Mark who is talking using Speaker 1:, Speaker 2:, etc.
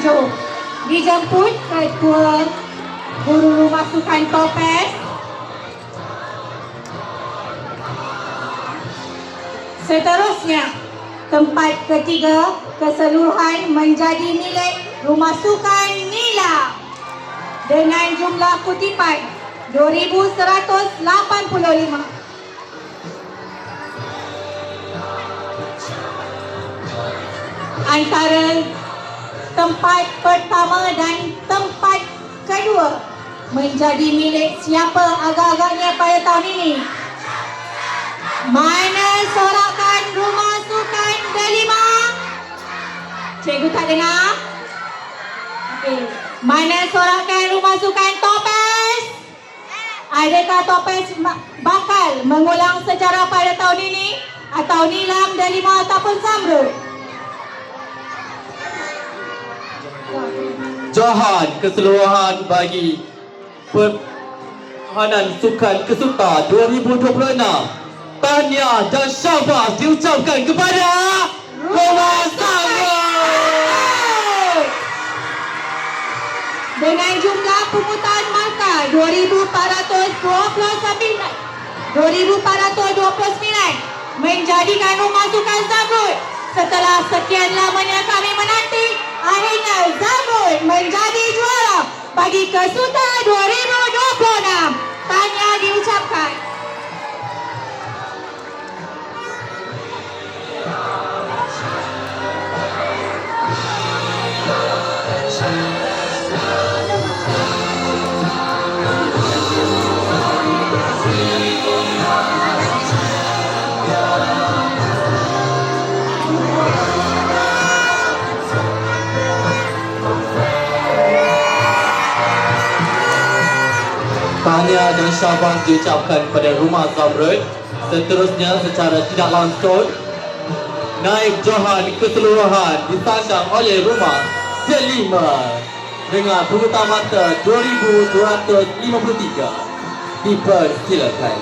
Speaker 1: Jom dijemput ketua guru rumah sukan Topes. Seterusnya, tempat ketiga keseluruhan menjadi milik Rumah Sukan Nila dengan jumlah kutipan 2,185. Antara tempat pertama dan tempat kedua menjadi milik siapa agak-agaknya pada tahun ini? Mana sorakan Rumah Sukan Delima? Cikgu tak dengar? Okey. Mana sorakan Rumah Sukan Topes? Adakah Topes bakal mengulang sejarah pada tahun ini? Atau Nilam, Delima ataupun Zamrud?
Speaker 2: Johan keseluruhan bagi Pertahanan Sukan Kesuta 2026. Tahniah dan syabas diucapkan kepada Rumah Zamrud
Speaker 1: dengan jumlah pungutan markah 2,429 menjadikan Rumah Sukan Zamrud setelah sekian lamanya kami menanti, akhirnya Zamrud menjadi juara bagi Kesuta 2026. Tahniah diucapkan.
Speaker 2: Tahniah dan syabas diucapkan kepada Rumah Zamrud. Seterusnya secara tidak langsung, naib Johan keseluruhan disandang oleh Rumah Delima dengan pungutan mata 2,253. Dipersilakan.